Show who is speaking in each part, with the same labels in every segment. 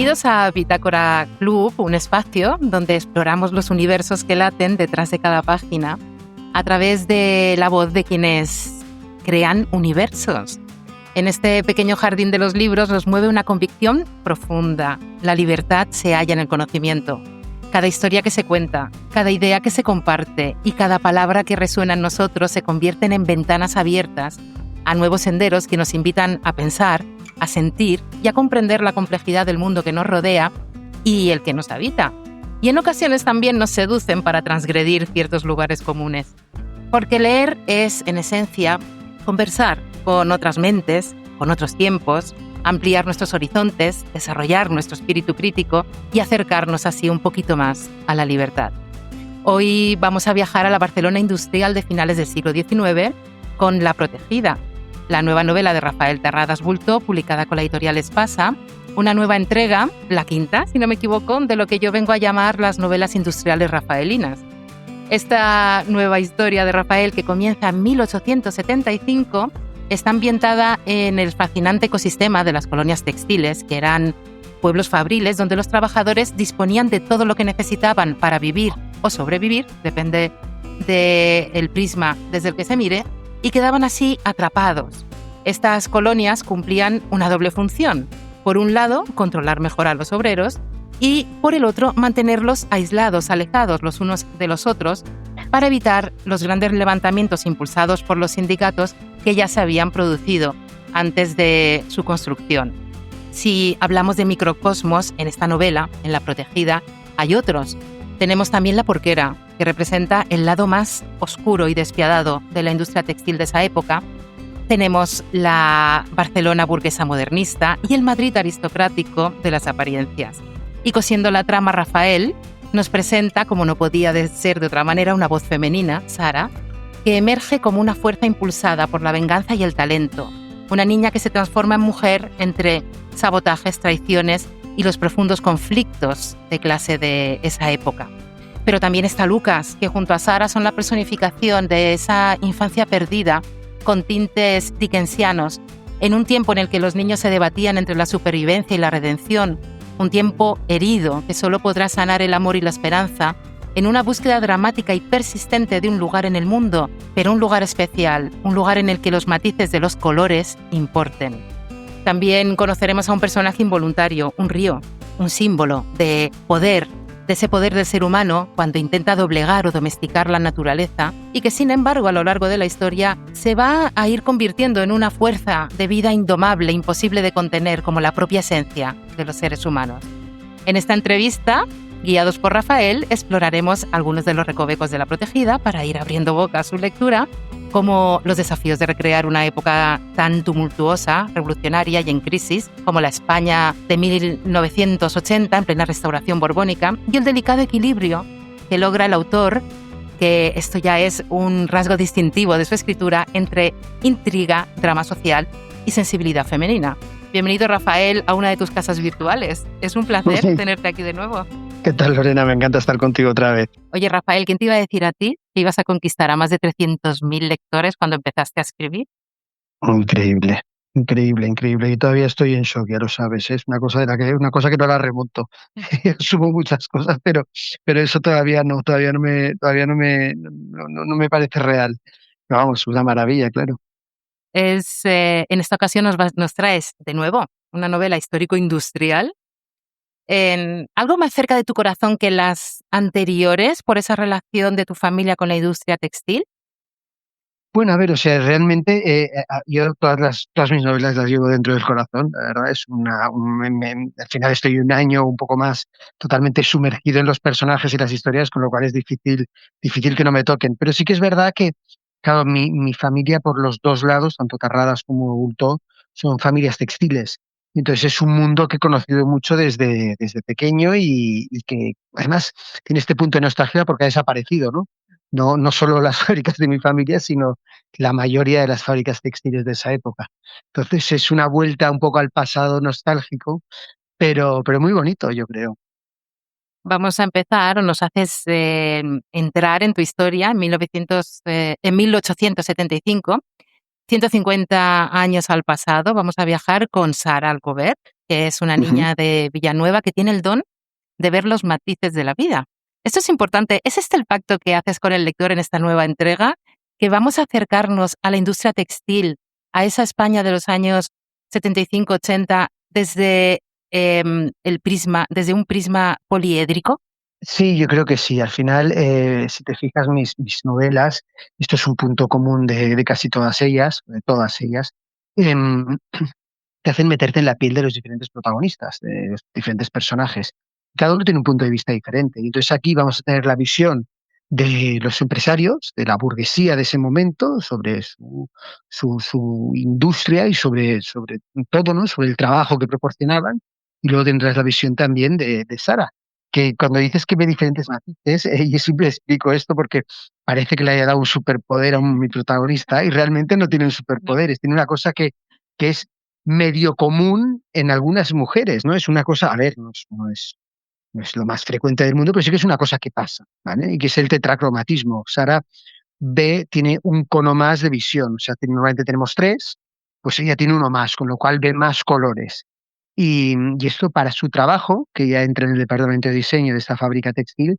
Speaker 1: Bienvenidos a Bitácora Club, un espacio donde exploramos los universos que laten detrás de cada página a través de la voz de quienes crean universos. En este pequeño jardín de los libros nos mueve una convicción profunda. La libertad se halla en el conocimiento. Cada historia que se cuenta, cada idea que se comparte y cada palabra que resuena en nosotros se convierten en ventanas abiertas a nuevos senderos que nos invitan a pensar, a sentir y a comprender la complejidad del mundo que nos rodea y el que nos habita. Y en ocasiones también nos seducen para transgredir ciertos lugares comunes. Porque leer es, en esencia, conversar con otras mentes, con otros tiempos, ampliar nuestros horizontes, desarrollar nuestro espíritu crítico y acercarnos así un poquito más a la libertad. Hoy vamos a viajar a la Barcelona industrial de finales del siglo XIX con La Protegida, la nueva novela de Rafael Terradas Bultó, publicada con la editorial Espasa, una nueva entrega, la quinta, si no me equivoco, de lo que yo vengo a llamar las novelas industriales rafaelinas. Esta nueva historia de Rafael, que comienza en 1875, está ambientada en el fascinante ecosistema de las colonias textiles, que eran pueblos fabriles donde los trabajadores disponían de todo lo que necesitaban para vivir o sobrevivir, depende del prisma desde el que se mire, y quedaban así atrapados. Estas colonias cumplían una doble función. Por un lado, controlar mejor a los obreros y, por el otro, mantenerlos aislados, alejados los unos de los otros, para evitar los grandes levantamientos impulsados por los sindicatos que ya se habían producido antes de su construcción. Si hablamos de microcosmos en esta novela, en La Protegida, hay otros. Tenemos también La Porquera, que representa el lado más oscuro y despiadado de la industria textil de esa época. Tenemos la Barcelona burguesa modernista y el Madrid aristocrático de las apariencias. Y cosiendo la trama, Rafael nos presenta, como no podía ser de otra manera, una voz femenina, Sara, que emerge como una fuerza impulsada por la venganza y el talento. Una niña que se transforma en mujer entre sabotajes, traiciones y los profundos conflictos de clase de esa época. Pero también está Lucas, que junto a Sara son la personificación de esa infancia perdida con tintes dickensianos, en un tiempo en el que los niños se debatían entre la supervivencia y la redención, un tiempo herido que solo podrá sanar el amor y la esperanza, en una búsqueda dramática y persistente de un lugar en el mundo, pero un lugar especial, un lugar en el que los matices de los colores importen. También conoceremos a un personaje involuntario, un río, un símbolo de poder, de ese poder del ser humano cuando intenta doblegar o domesticar la naturaleza y que, sin embargo, a lo largo de la historia se va a ir convirtiendo en una fuerza de vida indomable, imposible de contener, como la propia esencia de los seres humanos. En esta entrevista, guiados por Rafael, exploraremos algunos de los recovecos de La Protegida para ir abriendo boca a su lectura, como los desafíos de recrear una época tan tumultuosa, revolucionaria y en crisis, como la España de 1980, en plena restauración borbónica, y el delicado equilibrio que logra el autor, que esto ya es un rasgo distintivo de su escritura, entre intriga, drama social y sensibilidad femenina. Bienvenido, Rafael, a una de tus casas virtuales. Es un placer tenerte aquí de nuevo.
Speaker 2: ¿Qué tal, Lorena? Me encanta estar contigo otra vez.
Speaker 1: Oye, Rafael, ¿quién te iba a decir a ti que ibas a conquistar a más de 300.000 lectores cuando empezaste a escribir?
Speaker 2: Increíble, increíble, increíble. Y todavía estoy en shock, ya lo sabes. Es una cosa una cosa que no la remonto. Asumo muchas cosas, pero eso todavía no me parece real. Pero vamos, una maravilla, claro.
Speaker 1: En esta ocasión nos traes de nuevo una novela histórico-industrial, en algo más cerca de tu corazón que las anteriores por esa relación de tu familia con la industria textil.
Speaker 2: Bueno, a ver, o sea, realmente yo todas mis novelas las llevo dentro del corazón. La verdad es al final estoy un año, un poco más, totalmente sumergido en los personajes y las historias, con lo cual es difícil que no me toquen. Pero sí que es verdad que, claro, mi familia por los dos lados, tanto Carradas como Bultó, son familias textiles. Entonces es un mundo que he conocido mucho desde pequeño y que además tiene este punto de nostalgia porque ha desaparecido, ¿no? No solo las fábricas de mi familia, sino la mayoría de las fábricas textiles de esa época. Entonces es una vuelta un poco al pasado nostálgico, pero muy bonito, yo creo.
Speaker 1: Vamos a empezar, o nos haces entrar en tu historia en 1875, 150 años al pasado, vamos a viajar con Sara Alcover, que es una
Speaker 2: Ujú.
Speaker 1: niña de Villanueva que tiene el don de ver los matices de la vida. Esto es importante. ¿Es este el pacto que haces con el lector en esta nueva entrega? Que vamos a acercarnos a la industria textil, a esa España de los años 75-80, desde desde un prisma poliédrico.
Speaker 2: Sí, yo creo que sí. Al final, si te fijas, mis novelas, esto es un punto común de casi de todas ellas, em, te hacen meterte en la piel de los diferentes protagonistas, de los diferentes personajes. Cada uno tiene un punto de vista diferente. Y entonces aquí vamos a tener la visión de los empresarios, de la burguesía de ese momento, sobre su industria y sobre todo, ¿no? Sobre el trabajo que proporcionaban. Y luego tendrás la visión también de Sara, que cuando dices que ve diferentes matices, yo siempre explico esto porque parece que le haya dado un superpoder a mi protagonista y realmente no tiene un
Speaker 1: No.
Speaker 2: superpoderes, tiene una cosa que es medio común en algunas mujeres, ¿no? Es una cosa, a ver, no es lo más frecuente del mundo, pero sí que es una cosa que pasa, ¿vale? Y que es el tetracromatismo. Sara tiene un cono más de visión, o sea, normalmente tenemos tres, pues ella tiene uno más, con lo cual ve más colores. Y esto para su trabajo, que ya entra en el departamento de diseño de esta fábrica textil,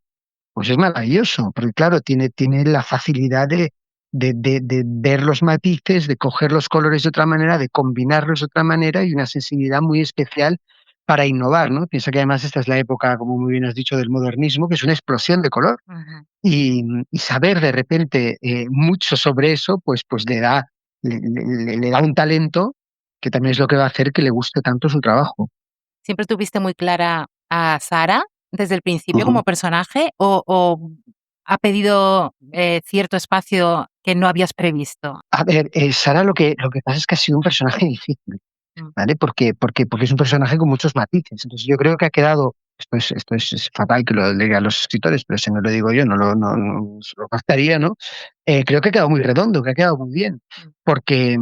Speaker 2: pues es maravilloso, porque claro, tiene la facilidad de ver los matices, de coger los colores de otra manera, de combinarlos de otra manera y una sensibilidad muy especial para innovar, ¿no? Piensa que además esta es la época, como muy bien has dicho, del modernismo, que es una explosión de color.
Speaker 1: Ujú.
Speaker 2: Y saber de repente mucho sobre eso, pues le da un talento que también es lo que va a hacer que le guste tanto su trabajo.
Speaker 1: ¿Siempre tuviste muy clara a Sara desde el principio
Speaker 2: Ujú.
Speaker 1: como personaje o ha pedido cierto espacio que no habías previsto?
Speaker 2: A ver, Sara lo que pasa es que ha sido un personaje difícil.
Speaker 1: Mm,
Speaker 2: ¿Vale? Porque es un personaje con muchos matices. Entonces yo creo que ha quedado, es fatal que lo digan los escritores, pero si no lo digo yo, no se lo gastaría, ¿no? Creo que ha quedado muy redondo, que ha quedado muy bien,
Speaker 1: mm.
Speaker 2: porque,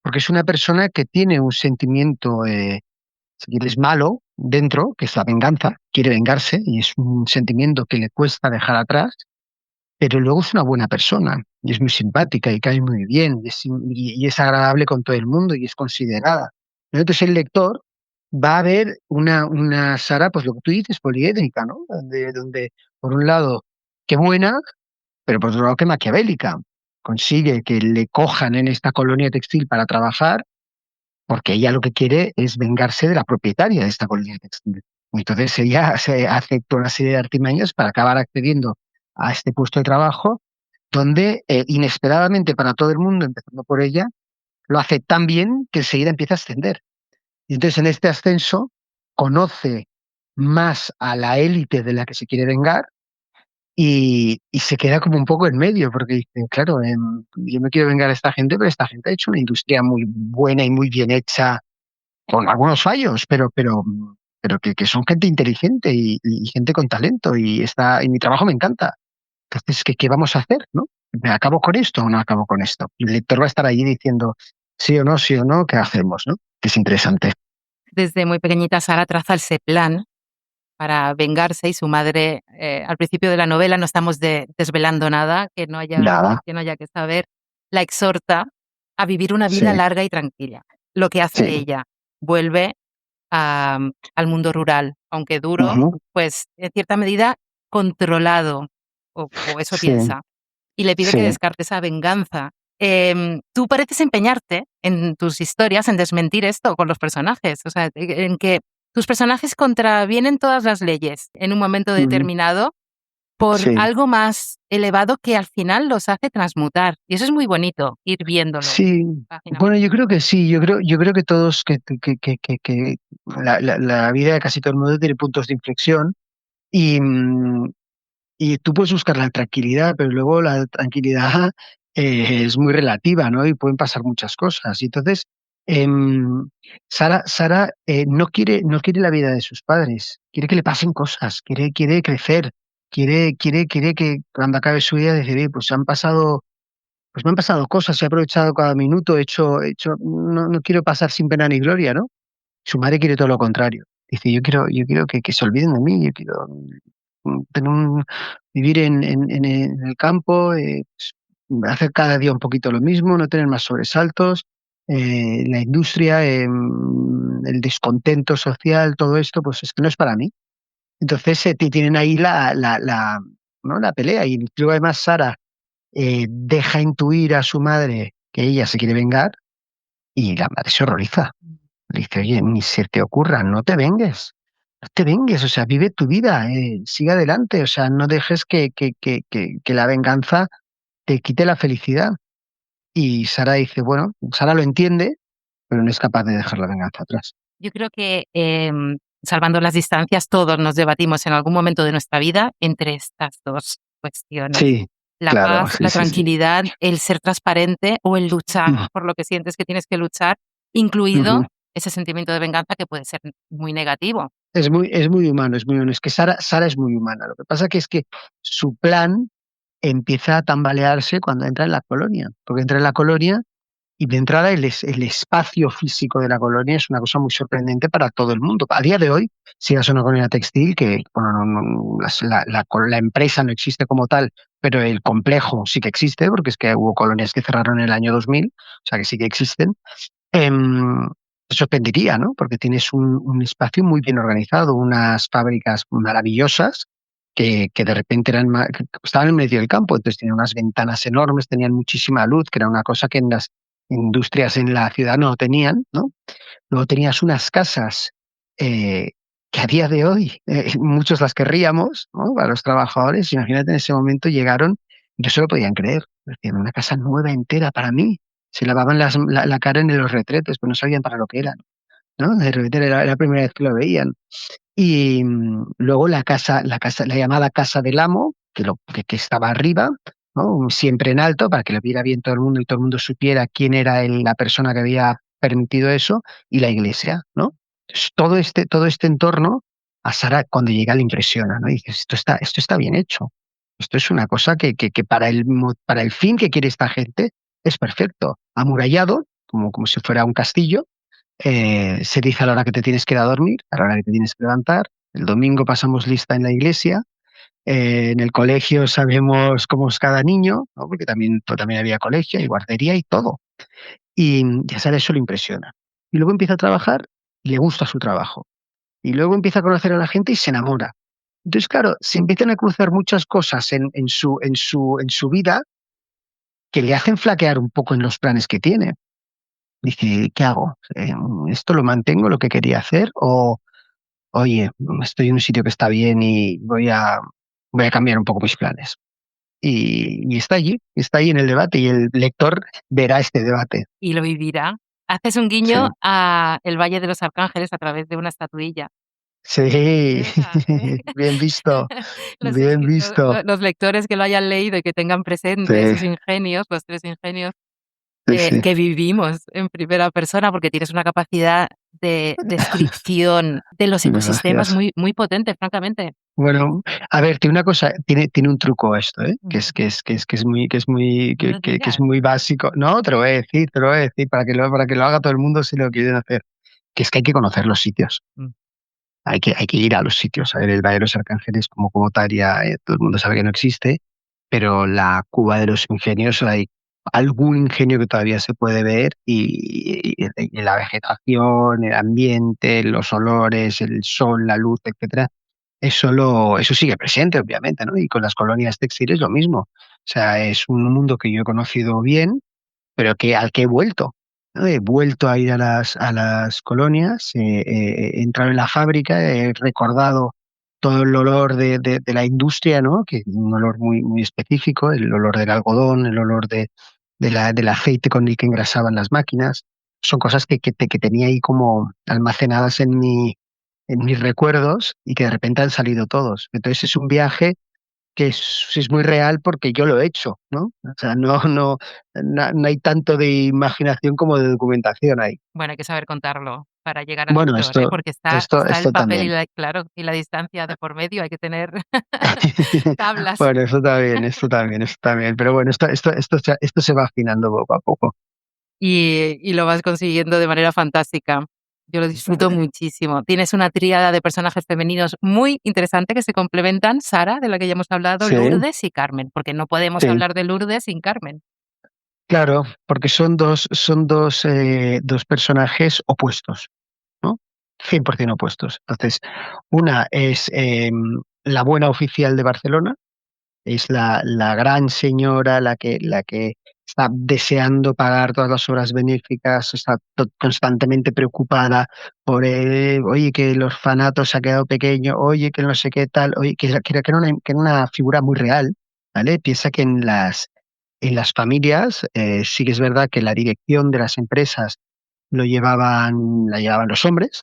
Speaker 2: porque es una persona que tiene un sentimiento, si quieres, malo dentro, que es la venganza, quiere vengarse, y es un sentimiento que le cuesta dejar atrás, pero luego es una buena persona, y es muy simpática, y cae muy bien, y es agradable con todo el mundo, y es considerada. ¿No? Entonces el lector va a ver una Sara, pues lo que tú dices, poliédrica, ¿no? Donde por un lado, qué buena, pero por otro lado, qué maquiavélica. Consigue que le cojan en esta colonia textil para trabajar, porque ella lo que quiere es vengarse de la propietaria de esta colonia textil. Entonces ella se hace toda una serie de artimañas para acabar accediendo a este puesto de trabajo, donde inesperadamente para todo el mundo, empezando por ella, lo hace tan bien que enseguida empieza a ascender. Y entonces en este ascenso conoce más a la élite de la que se quiere vengar y se queda como un poco en medio, porque dice, claro, yo me quiero vengar a esta gente, pero esta gente ha hecho una industria muy buena y muy bien hecha, con algunos fallos, pero que son gente inteligente y gente con talento y mi trabajo me encanta. Entonces, ¿qué vamos a hacer? ¿No? ¿Me acabo con esto o no acabo con esto? Y el lector va a estar allí diciendo sí o no, ¿qué hacemos? ¿No? Que es interesante.
Speaker 1: Desde muy pequeñita Sara traza ese plan para vengarse y su madre, al principio de la novela, no estamos desvelando nada
Speaker 2: Nada,
Speaker 1: que no haya que saber, la exhorta a vivir una
Speaker 2: sí,
Speaker 1: vida larga y tranquila. Lo que hace
Speaker 2: sí.
Speaker 1: ella, vuelve al mundo rural, aunque duro,
Speaker 2: Ujú,
Speaker 1: pues en cierta medida controlado, o eso
Speaker 2: sí,
Speaker 1: piensa, y le pide que
Speaker 2: sí.
Speaker 1: descarte esa venganza. Tú pareces empeñarte en tus historias en desmentir esto con los personajes, o sea, en que tus personajes contravienen todas las leyes en un momento
Speaker 2: Ujú,
Speaker 1: determinado por
Speaker 2: sí.
Speaker 1: algo más elevado que al final los hace transmutar. Y eso es muy bonito, ir viéndolo
Speaker 2: Sí,
Speaker 1: página a
Speaker 2: bueno, yo
Speaker 1: página.
Speaker 2: creo que sí, yo creo que todos, que la vida de casi todo el mundo tiene puntos de inflexión y, y tú puedes buscar la tranquilidad, pero luego la tranquilidad es muy relativa, ¿no? Y pueden pasar muchas cosas. Y entonces, em, Sara no quiere la vida de sus padres, quiere que le pasen cosas, quiere crecer, quiere que cuando acabe su vida decir, "Oye, pues me han pasado cosas, he aprovechado cada minuto, no quiero pasar sin pena ni gloria, ¿no?". Su madre quiere todo lo contrario. Dice, yo quiero que se olviden de mí, yo quiero tener vivir en el campo, hacer cada día un poquito lo mismo, no tener más sobresaltos. La industria, el descontento social, todo esto, pues es que no es para mí. Entonces tienen ahí ¿no? la pelea. Y luego además Sara deja intuir a su madre que ella se quiere vengar y la madre se horroriza. Le dice, oye, ni se te ocurra, no te vengues. No te vengues, o sea, vive tu vida, sigue adelante, o sea, no dejes que la venganza te quite la felicidad. Y Sara dice, bueno, Sara lo entiende, pero no es capaz de dejar la venganza atrás.
Speaker 1: Yo creo que, salvando las distancias, todos nos debatimos en algún momento de nuestra vida entre estas 2 cuestiones.
Speaker 2: Sí,
Speaker 1: La
Speaker 2: claro,
Speaker 1: paz,
Speaker 2: sí,
Speaker 1: la
Speaker 2: sí, sí.
Speaker 1: tranquilidad, el ser transparente o el luchar
Speaker 2: Mm,
Speaker 1: por lo que sientes que tienes que luchar, incluido
Speaker 2: ujú.
Speaker 1: ese sentimiento de venganza que puede ser muy negativo.
Speaker 2: Es muy humano, es muy humano. Es que Sara es muy humana. Lo que pasa que es que su plan empieza a tambalearse cuando entra en la colonia, porque entra en la colonia y de entrada el espacio físico de la colonia es una cosa muy sorprendente para todo el mundo. A día de hoy, si vas a una colonia textil, que bueno, la empresa no existe como tal, pero el complejo sí que existe, porque es que hubo colonias que cerraron en el año 2000, o sea que sí que existen. Te sorprendería, ¿no? Porque tienes un espacio muy bien organizado, unas fábricas maravillosas que de repente que estaban en medio del campo, entonces tenían unas ventanas enormes, tenían muchísima luz, que era una cosa que en las industrias en la ciudad no tenían, ¿no? Luego tenías unas casas eh, que a día de hoy muchos las querríamos, ¿no? Para los trabajadores. Imagínate, en ese momento llegaron, no se lo podían creer. Decían, una casa nueva entera para mí. Se lavaban la cara en los retretes, pero no sabían para lo que era, ¿no? De repente era la primera vez que lo veían. Y luego la llamada casa del amo, que estaba arriba, ¿no? Siempre en alto, para que lo viera bien todo el mundo y todo el mundo supiera quién era la persona que había permitido eso, y la iglesia, ¿no? Entonces, todo este entorno, a Sara cuando llega le impresiona, ¿no? Y dices, esto está bien hecho. Esto es una cosa que para el fin que quiere esta gente es perfecto. Amurallado, como si fuera un castillo, se dice a la hora que te tienes que ir a dormir, a la hora que te tienes que levantar. El domingo pasamos lista en la iglesia. En el colegio sabemos cómo es cada niño, ¿no? Porque también había colegio y guardería y todo. Y ya sabes, eso le impresiona. Y luego empieza a trabajar y le gusta su trabajo. Y luego empieza a conocer a la gente y se enamora. Entonces, claro, se empiezan a cruzar muchas cosas en su vida que le hacen flaquear un poco en los planes que tiene. Dice, ¿qué hago? ¿Esto lo mantengo, lo que quería hacer? ¿O, oye, estoy en un sitio que está bien y voy a cambiar un poco mis planes? Y está allí en el debate y el lector verá este debate.
Speaker 1: Y lo vivirá. Haces un
Speaker 2: Sí,
Speaker 1: guiño a el Valle de los Arcángeles a través de una estatuilla.
Speaker 2: sí,
Speaker 1: Mira,
Speaker 2: bien visto,
Speaker 1: Los
Speaker 2: bien visto.
Speaker 1: los lectores que lo hayan leído y que tengan presente
Speaker 2: Sí,
Speaker 1: esos ingenios, los 3 ingenios,
Speaker 2: sí, sí.
Speaker 1: que vivimos en primera persona, porque tienes una capacidad de descripción de los ecosistemas
Speaker 2: Gracias.
Speaker 1: muy potente, francamente.
Speaker 2: Bueno, a ver, tiene una cosa, tiene un truco esto, ¿eh?
Speaker 1: Ujú. No lo
Speaker 2: Que es
Speaker 1: digas.
Speaker 2: muy básico. No, te lo voy a decir, para que lo haga todo el mundo si lo quieren hacer. Que es que hay que conocer los sitios.
Speaker 1: Mm.
Speaker 2: Hay que ir a los sitios. A ver, el Valle de los Arcángeles como tal ya todo el mundo sabe que no existe, pero la Cuba de los Ingenios hay algún ingenio que todavía se puede ver y la vegetación, el ambiente, los olores, el sol, la luz, etcétera, eso sigue presente, obviamente, ¿no? Y con las colonias textiles lo mismo. O sea, es un mundo que yo he conocido bien, pero al que he vuelto, ¿no? He vuelto a ir a a las colonias, he entrado en la fábrica, he recordado todo el olor de la industria, ¿no? Que es un olor muy específico, el olor del algodón, el olor del aceite con el que engrasaban las máquinas. Son cosas que tenía ahí como almacenadas en mis recuerdos y que de repente han salido todos. Entonces es un viaje que es muy real porque yo lo he hecho, ¿no? O sea, no hay tanto de imaginación como de documentación ahí.
Speaker 1: Bueno, hay que saber contarlo para llegar al
Speaker 2: Bueno,
Speaker 1: lector, ¿eh? Porque está el
Speaker 2: esto
Speaker 1: papel y
Speaker 2: también.
Speaker 1: la claro, y la distancia de por medio, hay que tener tablas.
Speaker 2: Bueno, esto también, esto también. Pero bueno, esto se va afinando poco a poco.
Speaker 1: Y lo vas consiguiendo de manera fantástica. Yo lo disfruto muchísimo. Tienes una tríada de personajes femeninos muy interesante que se complementan, Sara, de la que ya hemos hablado,
Speaker 2: Sí,
Speaker 1: Lourdes y Carmen, porque no podemos
Speaker 2: sí,
Speaker 1: hablar de Lourdes sin Carmen.
Speaker 2: claro, porque dos personajes opuestos, ¿no? 100% opuestos. Entonces, una es la buena oficial de Barcelona, es la gran señora, la que está deseando pagar todas las obras benéficas, está constantemente preocupada por, oye, que el orfanato se ha quedado pequeño, oye, que no sé qué tal, oye, que era una figura muy real, ¿vale? Piensa que en las familias sí que es verdad que la dirección de las empresas la llevaban los hombres,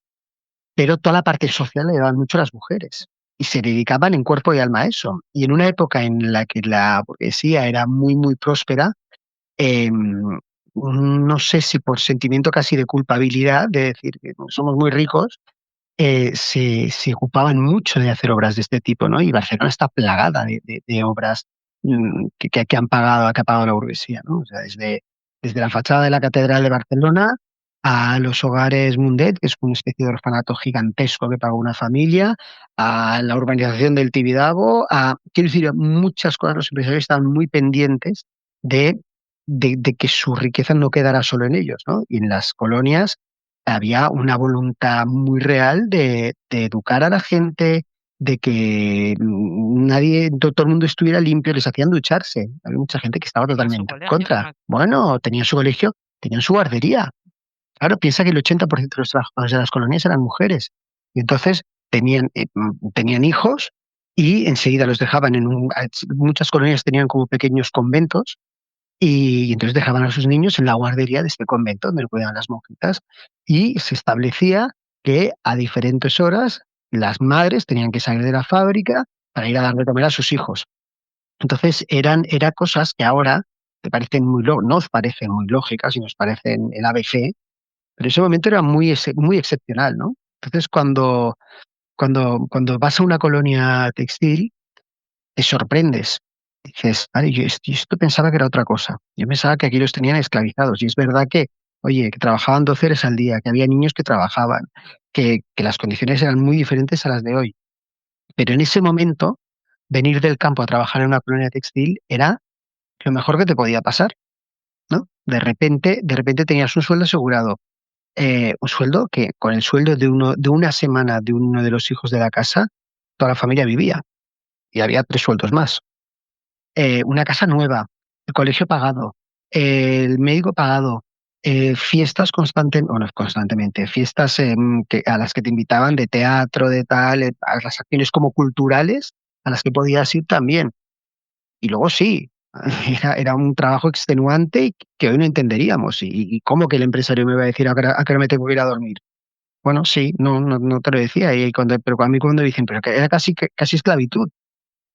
Speaker 2: pero toda la parte social la llevaban mucho las mujeres y se dedicaban en cuerpo y alma a eso. Y en una época en la que la burguesía era muy, muy próspera, no sé si por sentimiento casi de culpabilidad, de decir que somos muy ricos, se ocupaban mucho de hacer obras de este tipo, ¿no? Y Barcelona está plagada de obras que ha pagado la burguesía, ¿no? O sea, desde la fachada de la Catedral de Barcelona a los hogares Mundet, que es una especie de orfanato gigantesco que pagó una familia, a la urbanización del Tibidabo, quiero decir, muchas cosas. Los empresarios estaban muy pendientes de, de que su riqueza no quedara solo en ellos, ¿no? Y en las colonias había una voluntad muy real de educar a la gente, de que todo el mundo estuviera limpio, les hacían ducharse. Había mucha gente que estaba
Speaker 1: Tenía su
Speaker 2: totalmente en
Speaker 1: colegio,
Speaker 2: contra.
Speaker 1: además.
Speaker 2: Bueno, tenían su colegio, tenían su guardería. Claro, piensa que el 80% de los trabajadores de las colonias eran mujeres. Y entonces tenían hijos y enseguida los dejaban muchas colonias tenían como pequeños conventos y entonces dejaban a sus niños en la guardería de este convento donde lo cuidaban las monjitas y se establecía que a diferentes horas las madres tenían que salir de la fábrica para ir a darle de comer a sus hijos. Entonces eran cosas que ahora nos parecen muy lógicas y nos parecen el ABC, pero en ese momento era muy excepcional, ¿no? Entonces cuando vas a una colonia textil, te sorprendes. Dices, vale, yo esto pensaba que era otra cosa. Yo pensaba que aquí los tenían esclavizados. Y es verdad que, oye, que trabajaban 12 horas al día, que había niños que trabajaban, que las condiciones eran muy diferentes a las de hoy. Pero en ese momento, venir del campo a trabajar en una colonia textil era lo mejor que te podía pasar, ¿no? De repente tenías un sueldo asegurado. Un sueldo que con el sueldo de una semana de uno de los hijos de la casa, toda la familia vivía. Y había 3 sueldos más. Una casa nueva, el colegio pagado, el médico pagado, fiestas constantemente, fiestas a las que te invitaban de teatro, de tal, a las acciones como culturales a las que podías ir también. Y luego sí, era un trabajo extenuante y que hoy no entenderíamos. ¿Y cómo que el empresario me va a decir a qué hora me tengo que ir a dormir? Bueno, sí, no te lo decía. Pero a mí cuando dicen, pero que era casi esclavitud.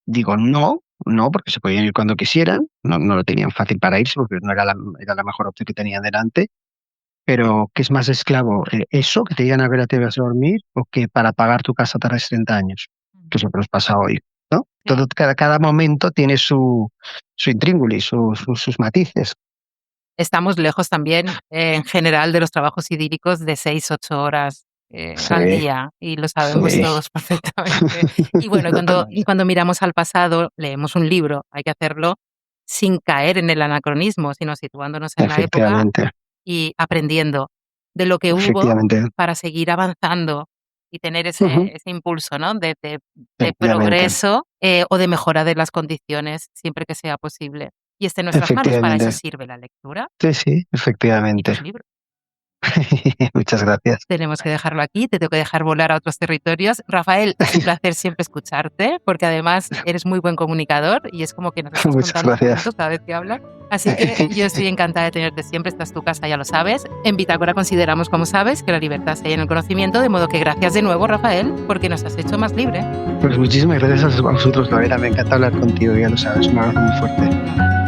Speaker 2: Digo, no, no, porque se podían ir cuando quisieran, no lo tenían fácil para irse porque no era la mejor opción que tenían delante, pero ¿qué es más esclavo? ¿Eso, que te digan a ver a te vas a dormir, o que para pagar tu casa tardes 30 años? Que es lo que nos pasa hoy, ¿no?
Speaker 1: Sí.
Speaker 2: Cada momento tiene su intríngulis, sus matices.
Speaker 1: Estamos lejos también, en general, de los trabajos idílicos de 6, 8 horas al
Speaker 2: Sí,
Speaker 1: día, y lo sabemos
Speaker 2: sí.
Speaker 1: todos perfectamente. Y bueno, cuando miramos al pasado, leemos un libro, hay que hacerlo sin caer en el anacronismo, sino situándonos en la época
Speaker 2: Efectivamente,
Speaker 1: y aprendiendo de lo que hubo
Speaker 2: efectivamente,
Speaker 1: para seguir avanzando y tener
Speaker 2: ujú,
Speaker 1: ese impulso, ¿no? De
Speaker 2: efectivamente,
Speaker 1: progreso, o de mejora de las condiciones siempre que sea posible. Y esté en nuestras manos, para eso
Speaker 2: efectivamente.
Speaker 1: sirve la lectura
Speaker 2: Sí, sí,
Speaker 1: y los
Speaker 2: efectivamente.
Speaker 1: libros.
Speaker 2: Muchas gracias.
Speaker 1: Tenemos que dejarlo aquí, te tengo que dejar volar a otros territorios. Rafael, es un placer siempre escucharte, porque además eres muy buen comunicador y es como que nos estás
Speaker 2: Muchas
Speaker 1: contando
Speaker 2: gracias.
Speaker 1: cuentos cada vez que hablas. Así que yo estoy encantada de tenerte siempre, esta es tu casa, ya lo sabes. En Bitácora consideramos, como sabes, que la libertad se halla en el conocimiento, de modo que gracias de nuevo, Rafael, porque nos has hecho más libre.
Speaker 2: Pues muchísimas gracias a vosotros, Lorena. Me encanta hablar contigo, ya lo sabes. Un abrazo muy fuerte.
Speaker 1: Un abrazo.